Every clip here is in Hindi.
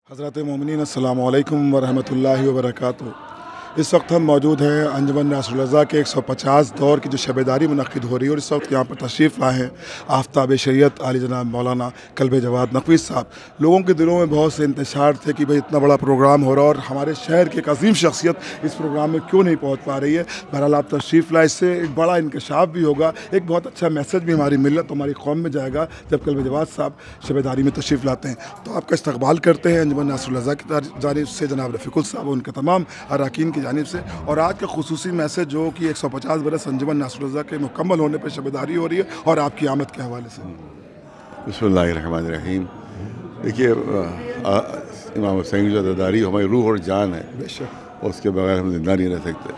हज़रत मोमिनीन अस्सलामु अलैकुम वरहमतुल्लाहि वबरकातुहू। इस वक्त हम मौजूद हैं अंजुमन नासरुल रज़ा के 150 दौर की जो शबेदारी मुनक़्क़िद हो रही है और इस वक्त यहाँ पर तशरीफ़ लाए हैं आफ्ताब शरीयत आली जनाब मौलाना कल्ब जवाद नक़वी साहब। लोगों के दिलों में बहुत से इंतशार थे कि भाई इतना बड़ा प्रोग्राम हो रहा है और हमारे शहर की एक अजीम शख्सियत इस प्रोग्राम में क्यों नहीं पहुँच पा रही है। बहरहाल आप तशरीफ़ लाए, इससे एक बड़ा इंकशाफ भी होगा, एक बहुत अच्छा मैसेज भी हमारी मिल्लत हमारी कौम में जाएगा जब कल्ब जवाद साहब शबेदारी में तशरीफ़ लाते हैं। तो आपका इस्तकबाल करते हैं अंजुमन नासरुल रज़ा की जानिब से जनाब रफ़ीकुल साहब उनके तमाम अरकान की जानिब से। और आज का खुसूसी मैसेज जो कि 150 बरस अंजुमन नासरुल रज़ा के मुकम्मल होने पर शबेदारी हो रही है और आपकी आमद के हवाले से। बिस्मिल्लाहिर्रहमानिर्रहीम। देखिए, इमाम हुसैन की जो अज़ादारी हमारी रूह और जान है, और उसके बगैर हम जिंदा नहीं रह सकते।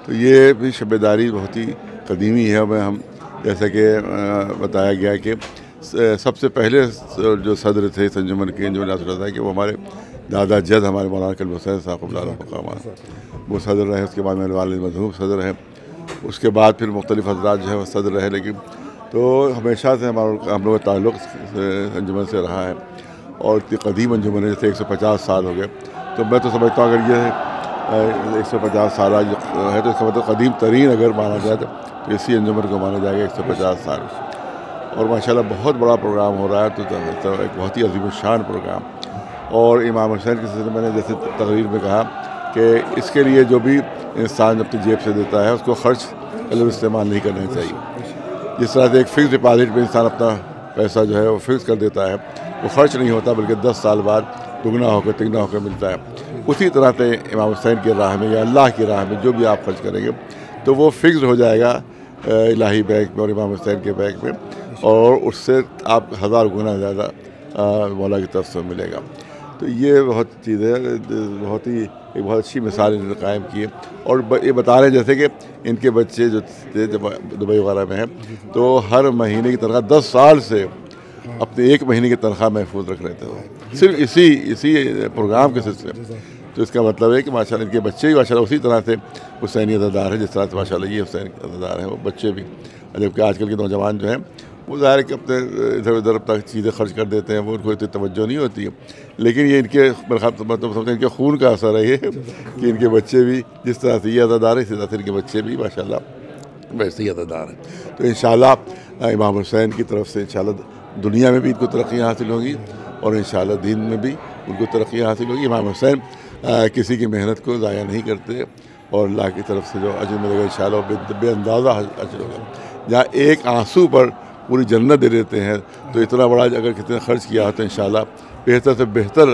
तो ये भी शबेदारी बहुत ही कदीमी है। हम जैसा कि बताया गया कि सबसे पहले जो सदर थे अंजुमन के अंजुमन नासरुल रज़ा के, वो हमारे दादा जद हमारे मौलाना कल्ब हुसैन साहब वो सदर रहे। उसके बाद मेरे वालिद मरहूम सदर हैं। उसके बाद फिर मुख्तलिफ़ हज़रात जो है वो सदर रहे। लेकिन तो हमेशा से हम लोग का ताल्लुक़ अंजुमन से रहा है और इतनी कदीम अंजुमन है, जैसे 150 साल हो गए। तो मैं तो समझता हूँ अगर ये 150 साल है तो इसका मतलब कदीम तरीन अगर माना जाए तो इसी अंजुमन को माना जाएगा 150 साल। और माशाल्लाह बहुत बड़ा प्रोग्राम हो रहा है, तो एक बहुत ही अजीम शान प्रोग्राम। और इमाम हुसैन के सिलसिले में मैंने जैसे तकरीर में कहा कि इसके लिए जो भी इंसान अपनी जेब से देता है उसको खर्च गलत इस्तेमाल नहीं करना चाहिए। जिस तरह से एक फ़िक्स डिपॉजिट में इंसान अपना पैसा जो है वो फिक्स कर देता है, वो खर्च नहीं होता बल्कि 10 साल बाद दुगना होकर तिगना होकर मिलता है। उसी तरह से इमाम हुसैन की राह में या अल्लाह की राह में जो भी आप खर्च करेंगे तो वो फिक्स हो जाएगा इलाही बैंक में और इमाम हुसैन के बैंक में, और उससे आप 1000 गुना ज़्यादा मौला की तरफ से मिलेगा। तो ये बहुत चीज़ है, बहुत ही एक बहुत अच्छी मिसाल इन्होंने कायम की है। और ये बता रहे हैं जैसे कि इनके बच्चे जो थे जब दुबई वगैरह में हैं तो हर महीने की तनख्वाह 10 साल से अपने 1 महीने की तनख्वाह महफूज रख रहे थे वो, सिर्फ इसी प्रोग्राम के सिलसिले में। तो इसका मतलब है कि माशाल्लाह इनके बच्चे भी माशाल्लाह उसी तरह से हुसैनी अज़ादार है जिस तरह से माशाल्लाह ये हुसैन अज़ादार हैं, वो बच्चे भी। जबकि आजकल के नौजवान जो हैं वो ज़ाहिर है कि अपने इधर उधर अपना चीज़ें खर्च कर देते हैं, वो उनको इतनी तवज्जो नहीं होती है। लेकिन ये इनके मतलब समझते इनके खून का असर है ये कि इनके बच्चे भी जिस तरह से ये अज़ादार है इसी तरह से इनके बच्चे भी माशाल्लाह वैसे ही अज़ादार हैं। तो इंशाअल्लाह इमाम हुसैन की तरफ से इंशाअल्लाह दुनिया में भी इनको तरक्कियाँ हासिल होंगी और इंशाअल्लाह दीन में भी उनको तरक्कियाँ हासिल होगी। इमाम हुसैन किसी की मेहनत को ज़ाया नहीं करते और अल्लाह की तरफ से जो अजर मिलेगा इंशाअल्लाह बेअंदाज़ा अजर होगा। जहाँ एक आंसू पर पूरी जन्नत दे देते हैं, तो इतना बड़ा अगर कितने खर्च किया हो तो इंशाअल्लाह बेहतर से बेहतर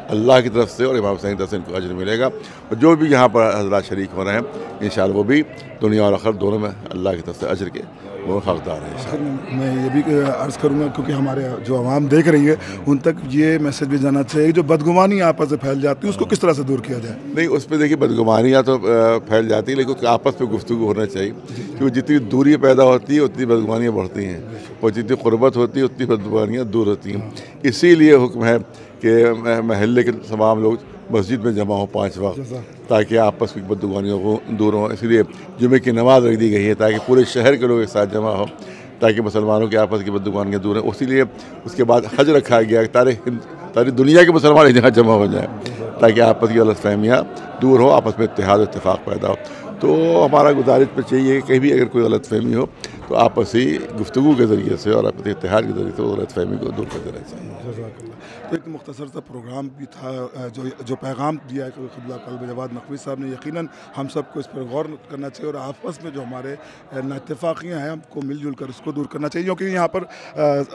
अल्लाह की तरफ से और इमाम हुसैन की तरफ से इनको अजर मिलेगा। और जो भी यहाँ पर हज़रात शरीक हो रहे हैं इंशाअल्लाह वो भी दुनिया और आखिरत दोनों में अल्लाह की तरफ से अजर के वो हकदार हैं। मैं ये भी अर्ज़ करूँगा क्योंकि हमारे जो आवाम देख रही है उन तक ये मैसेज भी जाना चाहिए, जो बदगुमानी आपस में फैल जाती है उसको किस तरह से दूर किया जाए। नहीं, उस पर देखिए बदगुमानियाँ तो फैल जाती है, लेकिन उसके आपस में गुफ्तगू होना चाहिए, क्योंकि जितनी दूरी पैदा होती है उतनी बदगुमानियाँ बढ़ती हैं और जितनी क़ुरबत होती है उतनी बदगुमानियाँ दूर होती हैं। इसीलिए हुक्म है कि महल्ले के तमाम लोग मस्जिद में जमा हो 5 वक्त, ताकि आपस की बदगुमानियों को दूर हों। इसलिए जुमे की नमाज़ रख दी गई है ताकि पूरे शहर के लोग एक साथ जमा हो, ताकि मुसलमानों के आपस की बदगुमानियाँ दूर हैं। इसीलिए उसके बाद हज रखा गया ताकि दुनिया के मुसलमान यहाँ जमा हो जाए, ताकि आपस की गलतफहमियाँ दूर हो, आपस में इत्तेहाद इत्तेफाक पैदा हो। तो हमारा गुजारिश पर चाहिए कि कहीं भी अगर कोई गलतफहमी हो तो आपसी गुफ्तगू के ज़रिए से और आपसी इत्तेहाद के ज़रिए से वो गलतफहमी को दूर कर देना चाहिए। तो एक मुख्तसर सा प्रोग्राम भी था जो पैगाम दिया है क़िबला कल्ब जवाद नक़वी साहब ने, यकीनन हम सबको इस पर गौर करना चाहिए और आपस में जो हमारे नाइत्तेफ़ाक़ियाँ हैं हमको मिलजुल कर उसको दूर करना चाहिए। क्योंकि यहाँ पर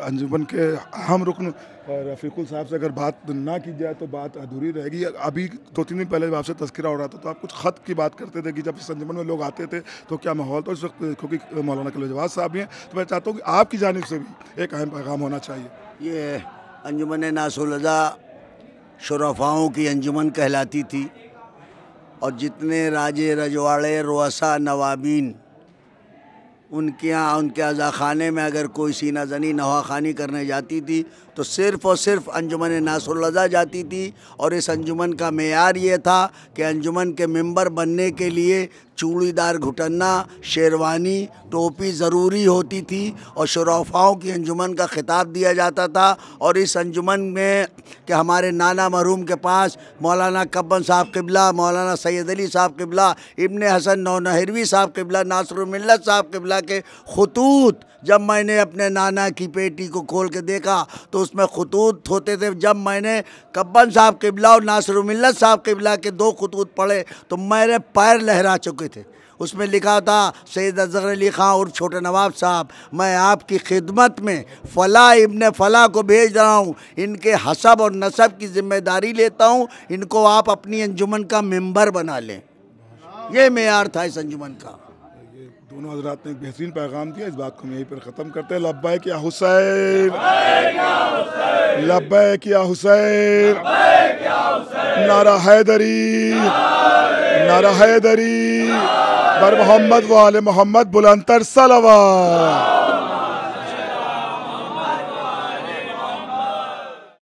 अंजुमन के अहम रुकन रफ़ीकुल साहब से अगर बात ना की जाए तो बात अधूरी रहेगी। अभी 2-3 दिन पहले आपसे तज़किरा हो रहा था तो आप कुछ ख़त की बात करते थे कि जब इस अंजुमन में लोग आते थे तो क्या माहौल था। इस वक्त क्योंकि मौलाना कल्ब जवाद साहब भी हैं तो मैं चाहता हूँ कि आपकी जानिब से भी एक अहम पैगाम होना चाहिए। ये अंजुमन नासरुल रज़ा शुरफ़ाओं की अंजुमन कहलाती थी और जितने राजे रजवाड़े रुअसा नवाबीन उनके यहाँ उनके अज़ाख़ाने में अगर कोई सीना ज़नी नवाख़ानी करने जाती थी तो सिर्फ़ और सिर्फ अंजुमन नासरुल रज़ा जाती थी। और इस अंजुमन का मेयार ये था कि अंजुमन के मेंबर बनने के लिए चूड़ीदार घुटन्ना, शेरवानी, टोपी ज़रूरी होती थी और शुराफाओं की अंजुमन का ख़िताब दिया जाता था। और इस अंजुमन में कि हमारे नाना मरहूम के पास मौलाना कब्बन साहब क़िबला, मौलाना सैयद अली साहब क़िबला, इब्ने हसन नौनहरवी साहब क़िबला, नासरुल मिल्लत साहब क़िबला के ख़ुतूत जब मैंने अपने नाना की पेटी को खोल के देखा तो उसमें ख़ुतूत होते थे। जब मैंने कब्बन साहब क़िबला और नासरुल मिल्लत साहब क़िबला के 2 ख़ुतूत पढ़े तो मेरे पैर लहरा चुके थे। उसमें लिखा था सैयद असग़र अली ख़ान और छोटे नवाब साहब, मैं आपकी खिदमत में फ़ला इब्ने फ़ला को भेज रहा हूँ, इनके हसब और नसब की ज़िम्मेदारी लेता हूँ, इनको आप अपनी अंजुमन का मेंबर बना लें। ये मेयार था इस अंजुमन का। दोनों हज़रात ने एक बेहतरीन पैगाम दिया। इस बात को हम यहीं पर ख़त्म करते हैं। लब्बैक या हुसैन, लब्बैक या हुसैन, नारा हैदरी, नारा हैदरी, बर मोहम्मद व आले मोहम्मद, बुलंदतर सलवात।